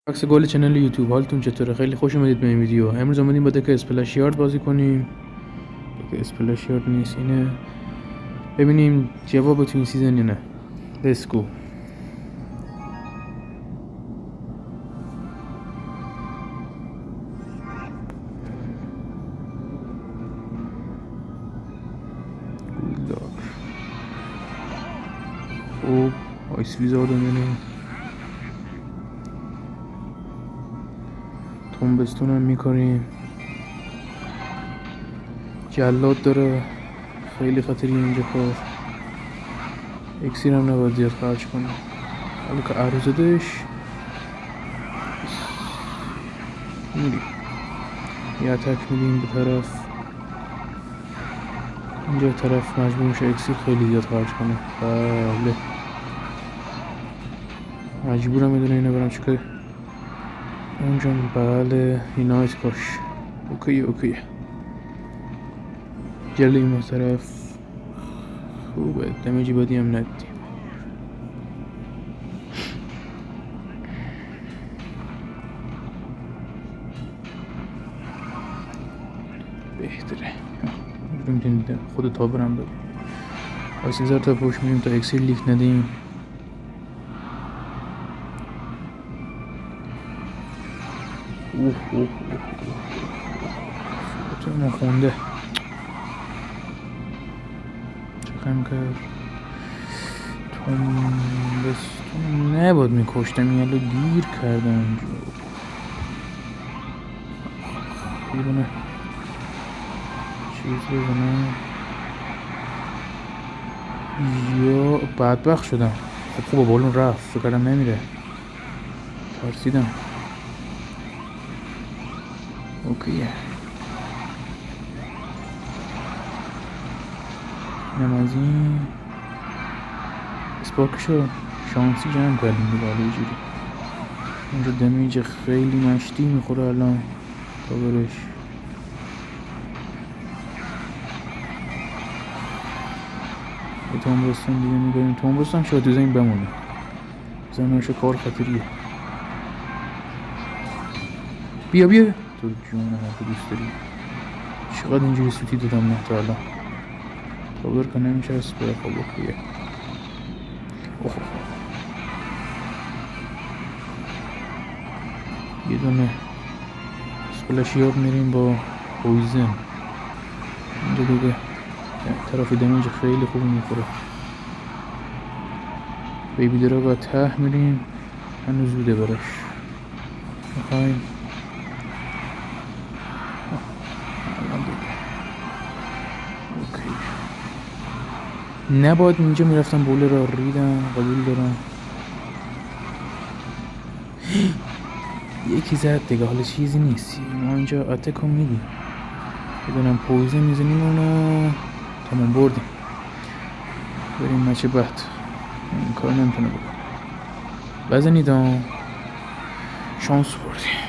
عکس گل چنل یوتیوب حالتون چطوره؟ خیلی خوش اومدید به این ویدیو. امروز اومدیم با دک اسپلش یارد بازی کنیم. دک اسپلش یارد نیست اینه. ببینیم جواب تو این سیزن یا نه. لیتس گو. خوب آیس ویزارد میریم. تومبستون هم میکنیم. جلاد داره، خیلی خطری اینجا کار. اکسیر هم نباید زیاد خرج کنیم. حالا که عروضه داشت میریم یه اتک میدیم به طرف. اینجا طرف مجبور میشه اکسیر خیلی زیاد خرج کنه. بله مجبورم میدونه اینو برم چکه اونجا. بله اینایت کاش. اوکی جلیم از طرف. خوبه دمیجی بدی هم ندیم. بهتره میتونیم خود تا برم بده. از 1000 تا پوش میدیم تا اکسیر لیک ندیم. تو نخونده چکم کرد. تومبستون نباید میکشتم، یه دیر کردم اونجا. بیرونه چیز بزنم یا بدبخت شدم. خب خوبه بالون رفت، فکر کردم نمیره، ترسیدم. اوکیه اینم از این اسپاکشو شانسی جمع کردیم دیگه. حالا یه جوری اونجا دمیج خیلی مشتی میخوره الان تا برش. به تومبستون دیگه میگویم. تومبستون شاید دوزه این بمونه، زمینش کار خطریه. بیا تو جون هم دوست داری. چقدر اینجوری سوتی دادم نه تا الان. کابر که نمیشه از بره. خب اوکیه. یه دونه اسپلشیاب میریم با پویزن. اینجا دیگه طرف دمیج خیلی خوب میخوره. بیبی دراگا ته میریم، هنوز زوده برش. میخوایم نباید اینجا میرفتم بوله را ریدم. قبول دارم یکی زد دیگه، حالا چیزی نیست. ما اینجا اتک هم میدیم، بدونم پویزه میزنیم اونو تمام بردیم. بریم مچه بعد. این کار نمیتونه بکنم. بزنیدم شانس بردیم.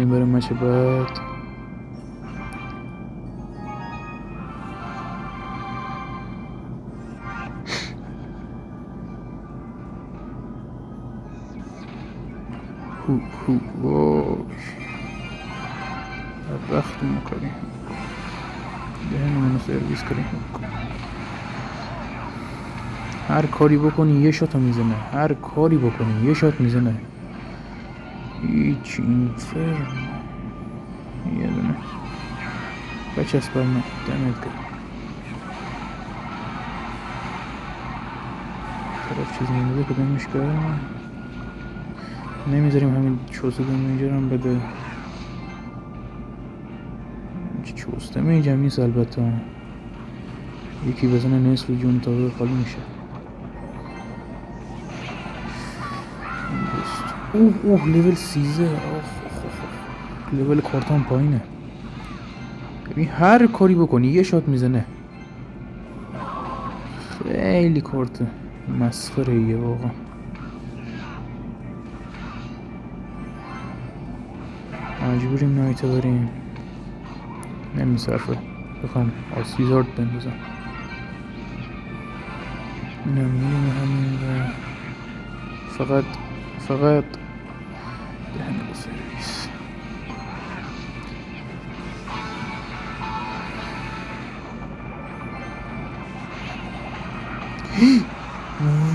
بریم مچه بعد. وقت میکنیم دهنمونو سرویس کنیم. هر کاری بکنی یه شات میزنه، هر کاری بکنی یه شات میزنه. هیچ اینفرن یه دونه بچسب برمه دمت کرد. طرف چیز مونده که دمش کرد. نمیذاریم همین چوسه دمیجه رو هم بده. چوسته میجم نیست البته. یکی بزنه نصف جون تا خالی میشه. لیول 13. لیول کارتان پایینه. ببین هر کاری بکنی یه شات میزنه. خیلی کارت مسخره ایه واقعا. مجبوریم نایت بریم، نمیصرفه بخوام آیس ویزارد بندازم. اینم میریم همین و فقط دهنه با سرویس.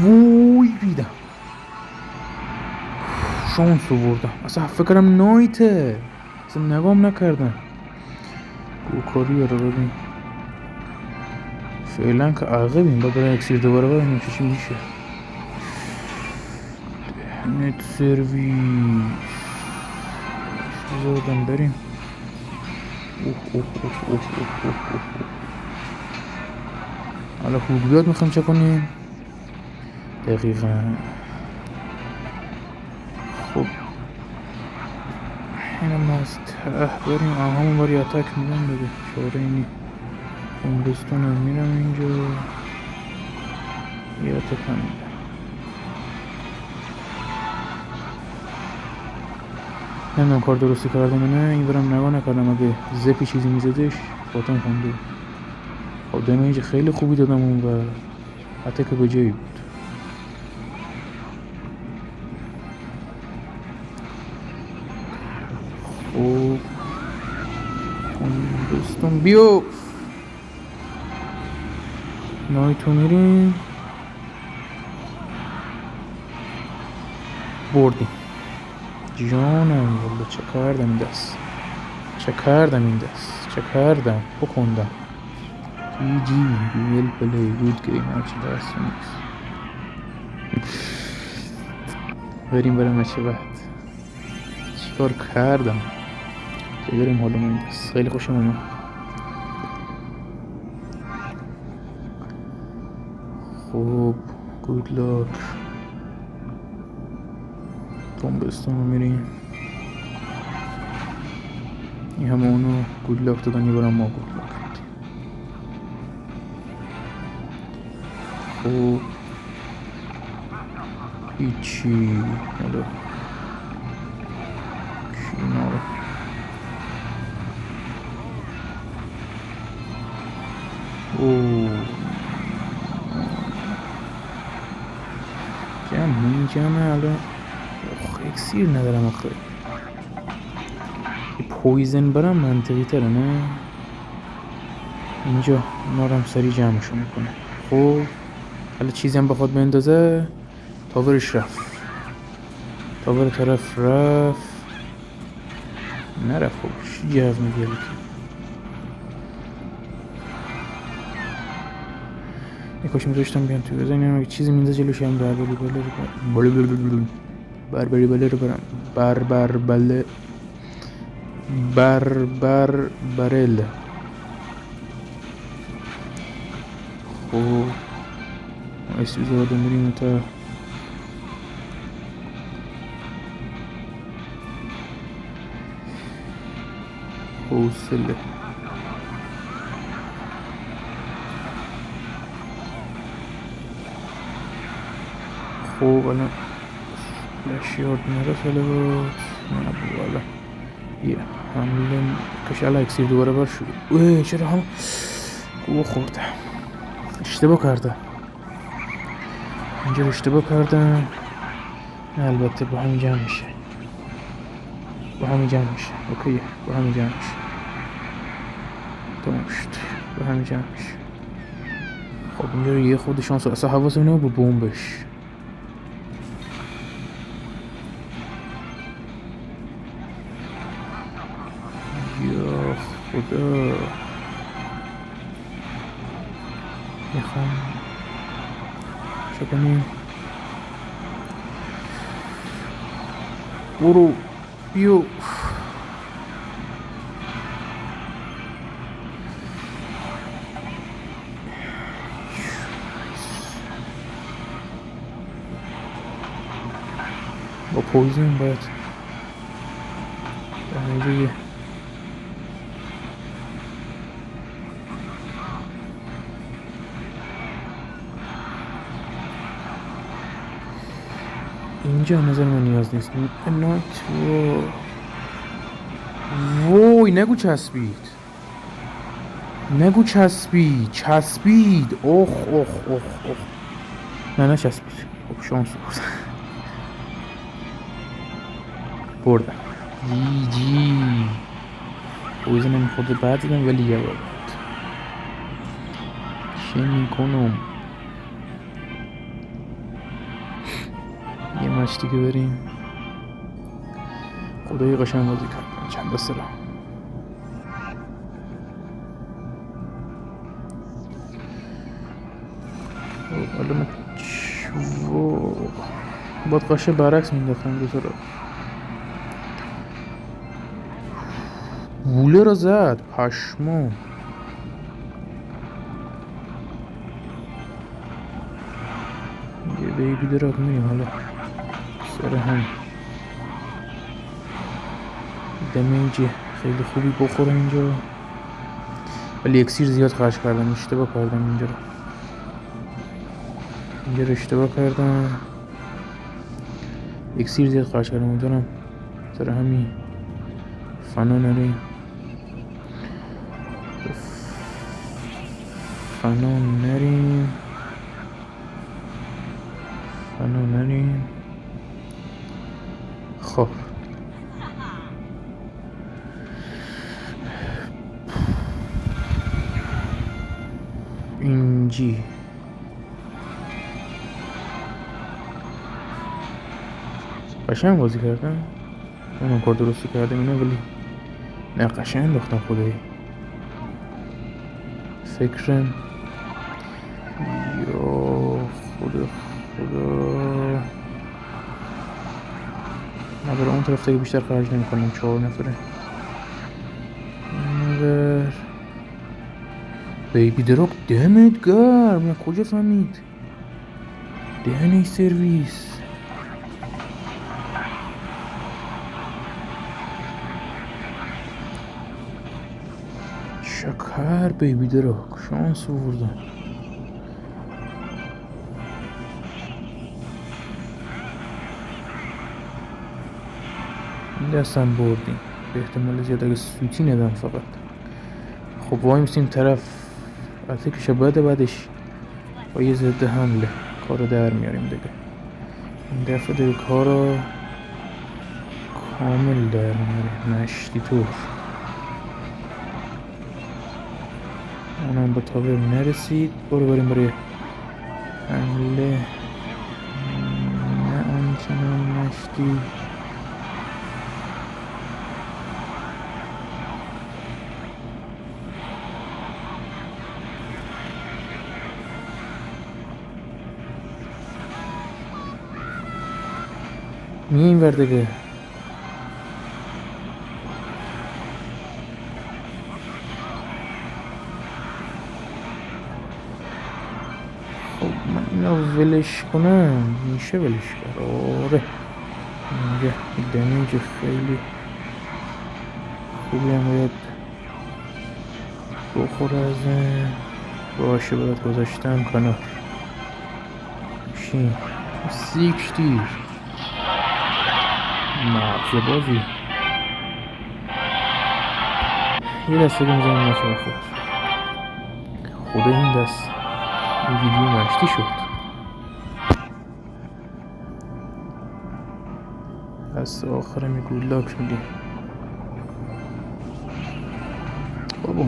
وای ریدم، شانس آوردم. اصلا فکرم نایته، اصلا نگام نکردم. گوکاری رو ببین فعلا که عقبیم، باید برای اکسیر دوباره ببینیم چی میشه. دهنت سرویس زودم بریم. حالا خوب بیاد میخوایم چه کنیم دقیقا. خب اینم از ته بریم، همون باری اتک میدن بده، چاره اینی کندستان هم میرم اینجا یه اتک هم میدن. نمیدونم کار درستی کردم نه، این برم نگاه نکردم، اگه زپی چیزی میزدش باتم خونده. خب دمیج خیلی خوبی دادم اون و اتک به جایی بود. خب دوستان بیو نایتو میریم بردیم. جانم والله چه کردم این دست، چه کردم بکندم. جی ویل پلی گود گیم، هرچی دست نیست. بریم چه وقت چیکار کردم. بریم حالا این دست خیلی خوشم اومد. خب گود لاک تنبستان رو میریم. این همه اونو گود لاک دادن، یه بارم ما گود لاک دادیم. خب هیچی. حالا کینا رو جمعه الان اکسیر ندارم آخه. پویزن برم منطقی تره نه، اینجا نارم سری جمعشو میکنه. خب حالا چیزی هم بخواد بندازه تاورش رفت، تاور طرف رفت نرفت. خب چی جهاز میگه که یکاش میذاشتم بیان توی بزنیم اگه چیزی میندازه جلوش هم بربری بله رو برم بربرل. خب ایسی زاده میریم تا حوصله. خب الان فلشیارد نرسله بود نه بالا یه حمله کش الان اکسیر دوباره بر شد. اوه چرا هم گوه خورده، اشتباه کردم اینجا، اشتباه کردم. البته با همین جمع میشه، اوکیه با همین جمع میشه، تمام شد با همین جمع میشه. خب اینجا یه خود شانس اصلا حواسم نبود با بومبش. یا خدا میخوام چه کنیم. برو بیو با پویزن باید درجه اینجا نظر من نیاز نیست. نایت وای نگو چسبید. اوه نه چسبید. خب شانس بود. بردم. جی پویزنم خود بعد زدم ولی یه بار چه میکنم. یه مچ دیگه بریم. خدای قشنگ بازی کردم چند دسته را. حالا من باید قشه برعکس مینداختم دوتا را. گوله را زد پشمام. یه بیبی دراک میریم حالا سر هم دمیج خیلی خوبی بخوره اینجا، ولی اکسیر زیاد خرج کردم. اشتباه کردم اینجا رو اشتباه کردم. اکسیر زیاد خرج کردم. امیدوارم سر همین فنا نریم. فنا نریم. خب اینجی قشنگ بازی کردم. من کار درستی کردم اینو، ولی نه قشنگ انداختم خدایی. فکرم یا خدا ما برای اون طرف دیگه بیشتر خرج نمی کنیم. 4 نفره نبر بیبی دراک دمت گرم. یا کجا فهمید؟ دهنه سرویس. شکر بیبی دراک شانس آوردن. این دستم بردیم به احتمال زیاد اگه سوتی ندم فقط. خب وای میسیم طرف اتکش بعدش با یه ضد حمله کارو در میاریم دیگه. این دفعه دیگه کارو کامل در میاریم. مشتی طور اونم با تاور نرسید. بریم برای حمله. نه آنچنان مشتی. این ور دیگه. خب من اینو ولش کنم میشه ولش کرد. آره اینجا دمیج خیلی خوبی هم باید بخوره از این. باشه باید گذاشتم کنار. چی؟ سیکش دیر مغز بازی. یه دسته که میزنیم نشه خدا این دست این ویدیو مشتی شد. دست آخرم یه گولاک میدیم. بابا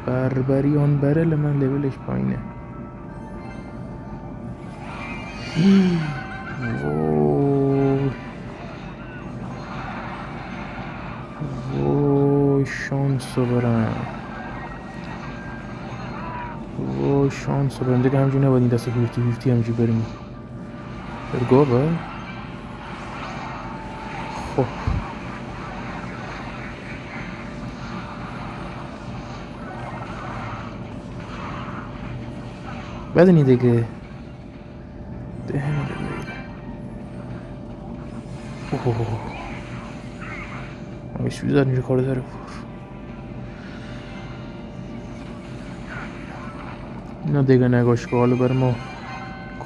بربریان برل من لولش پایینه. وای شانس رو برم. دیگه همجور نباید این دست 50-50 همجور بریم برگاه. خب بدنی دیگه دهنه دیگه. آیش بیزار اینجا کار داره. اینا دیگه نگاش که حالا برای ما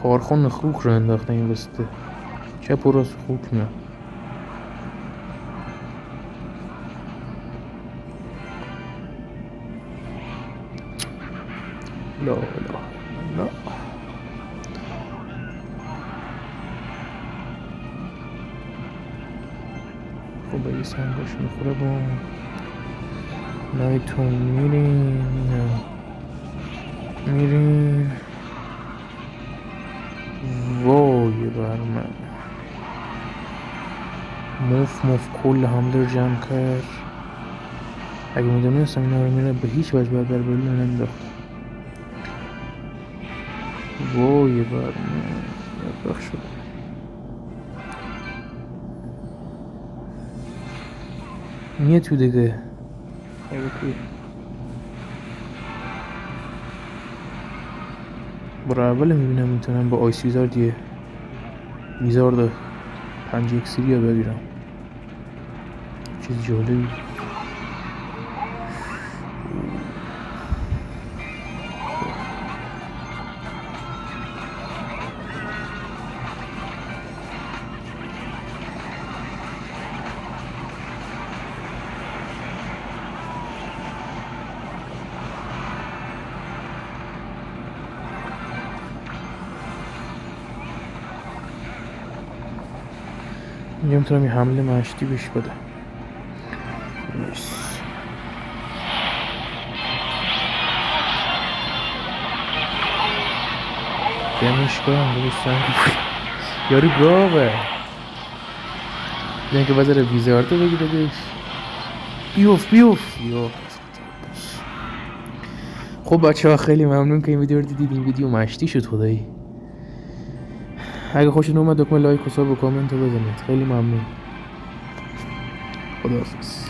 کارخون خوک رو انداخته این وسته. چپ و راست خوک میاد. لا خب اگه سنگاش میخوره با نایتون میریم وای بر من موف کل حمله رو جمع کرد. اگه میدونستم اینا رو میره به هیچ وجه باید بر بلو نمیداختم. وای بر من بدبخت شد. میه تو دیگه خیلی توی برای اول میبینم میتونم با آیس ویزارد یه ویزارد 5 اکسیری رو بگیرم. چیز جالبی. اینجا میتونم یه حمله مشتی بهش بدم. نیست دمش کنم دوستان. یارو گاوه دیگه که بذاره ویزاردو بگیره دیش. بیوف خب بچه ها خیلی ممنون که این ویدیو رو دیدید. این ویدیو مشتی شد خدایی. اگه خوشتون اومد دکمه لایک و ساب و کامنت رو بزنید. خیلی ممنون. خداحافظ.